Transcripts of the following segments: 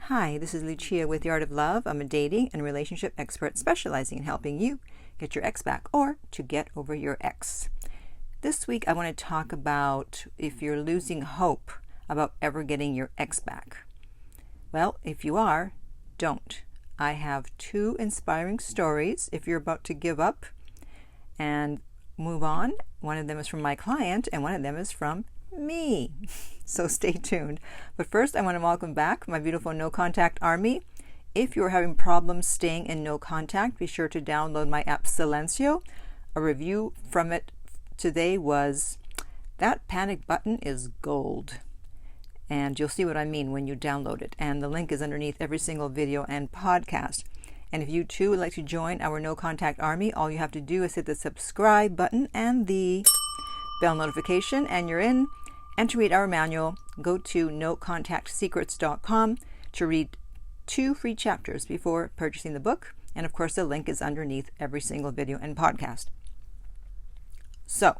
Hi, this is Lucia with The Art of Love. I'm a dating and relationship expert specializing in helping you get your ex back or to get over your ex. This week I want to talk about if you're losing hope about ever getting your ex back. Well, if you are, don't. I have two inspiring stories if you're about to give up and move on. One of them is from my client and one of them is from me. So stay tuned. But first, I want to welcome back my beautiful No Contact Army. If you're having problems staying in no contact, be sure to download my app Silencio. A review from it today was, that panic button is gold. And you'll see what I mean when you download it. And the link is underneath every single video and podcast. And if you too would like to join our No Contact Army, all you have to do is hit the subscribe button and the bell notification, and you're in. And to read our manual, go to nocontactsecrets.com to read 2 free chapters before purchasing the book. And of course, the link is underneath every single video and podcast. So,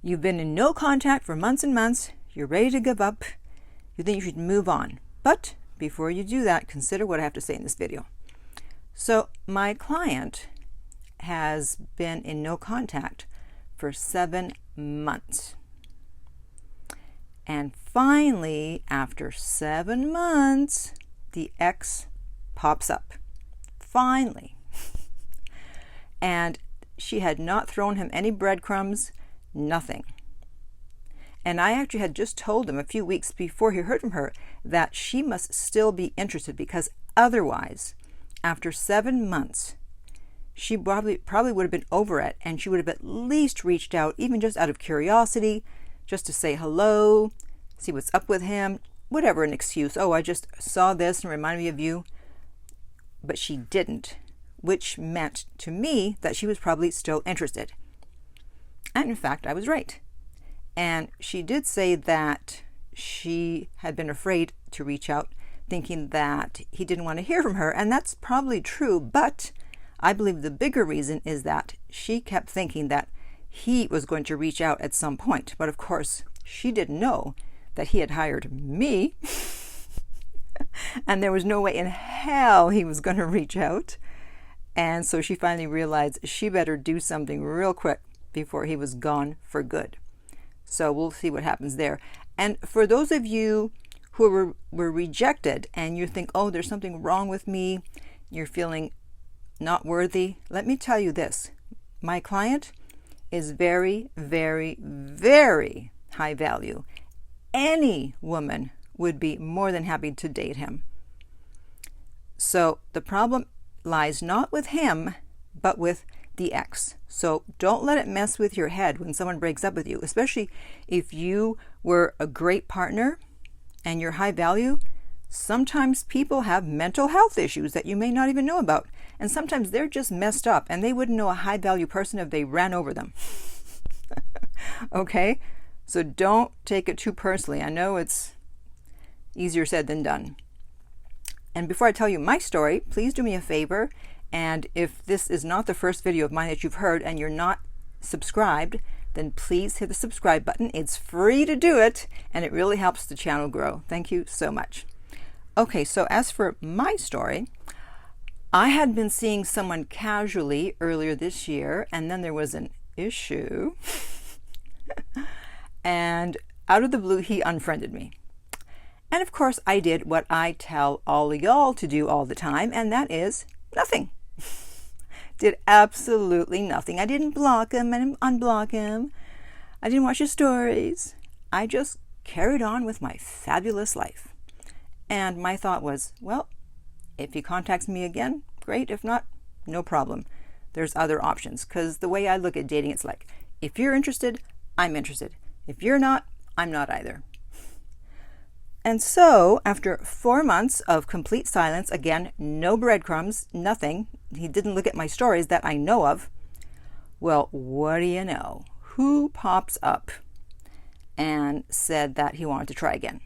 you've been in no contact for months and months. You're ready to give up. You think you should move on. But before you do that, consider what I have to say in this video. So, my client has been in no contact for 7 months. And finally, after 7 months, the ex pops up. Finally. And she had not thrown him any breadcrumbs, nothing. And I actually had just told him a few weeks before he heard from her that she must still be interested, because otherwise, after 7 months, she probably would have been over it, and she would have at least reached out, even just out of curiosity, just to say hello, see what's up with him, whatever an excuse. Oh, I just saw this and reminded me of you. But she didn't, which meant to me that she was probably still interested. And in fact, I was right. And she did say that she had been afraid to reach out, thinking that he didn't want to hear from her. And that's probably true, but I believe the bigger reason is that she kept thinking that he was going to reach out at some point. But of course, she didn't know that he had hired me. And there was no way in hell he was going to reach out. And so she finally realized she better do something real quick before he was gone for good. So we'll see what happens there. And for those of you who were rejected and you think, oh, there's something wrong with me, you're feeling not worthy, let me tell you this. My client is very, very, very high value. Any woman would be more than happy to date him. So the problem lies not with him, but with the ex. So don't let it mess with your head when someone breaks up with you, especially if you were a great partner and you're high value. Sometimes people have mental health issues that you may not even know about. And sometimes they're just messed up and they wouldn't know a high value person if they ran over them. Okay? So don't take it too personally. I know it's easier said than done. And before I tell you my story, please do me a favor. And if this is not the first video of mine that you've heard and you're not subscribed, then please hit the subscribe button. It's free to do it and it really helps the channel grow. Thank you so much. Okay, so as for my story, I had been seeing someone casually earlier this year, and then there was an issue. And out of the blue, he unfriended me. And of course, I did what I tell all of y'all to do all the time, and that is nothing. Did absolutely nothing. I didn't block him and unblock him. I didn't watch his stories. I just carried on with my fabulous life. And my thought was, well, if he contacts me again, great. If not, no problem. There's other options. Because the way I look at dating, it's like, if you're interested, I'm interested. If you're not, I'm not either. And so, after 4 months of complete silence, again, no breadcrumbs, nothing. He didn't look at my stories that I know of. Well, what do you know? Who pops up and said that he wanted to try again?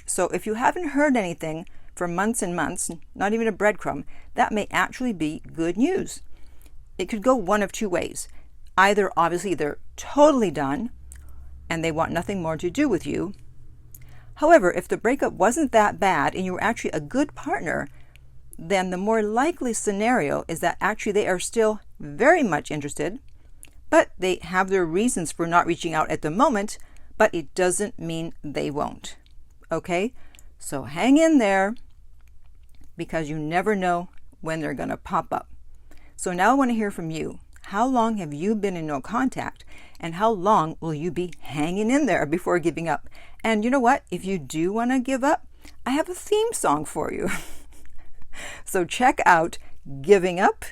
So if you haven't heard anything for months and months, not even a breadcrumb, that may actually be good news. It could go one of two ways. Either, obviously, they're totally done and they want nothing more to do with you. However, if the breakup wasn't that bad and you were actually a good partner, then the more likely scenario is that actually they are still very much interested, but they have their reasons for not reaching out at the moment, but it doesn't mean they won't. Okay? So hang in there, because you never know when they're going to pop up. So now I want to hear from you. How long have you been in no contact? And how long will you be hanging in there before giving up? And you know what? If you do want to give up, I have a theme song for you. So check out Giving Up,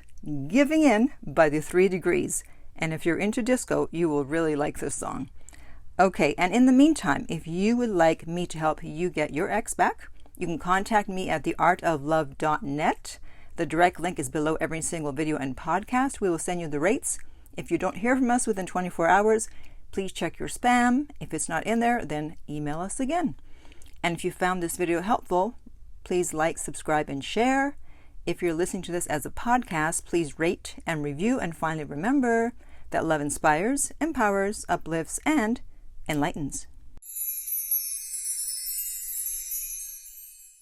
Giving In by the 3 Degrees. And if you're into disco, you will really like this song. Okay, and in the meantime, if you would like me to help you get your ex back, you can contact me at theartoflove.net. The direct link is below every single video and podcast. We will send you the rates. If you don't hear from us within 24 hours, please check your spam. If it's not in there, then email us again. And if you found this video helpful, please like, subscribe, and share. If you're listening to this as a podcast, please rate and review. And finally, remember that love inspires, empowers, uplifts, and enlightens.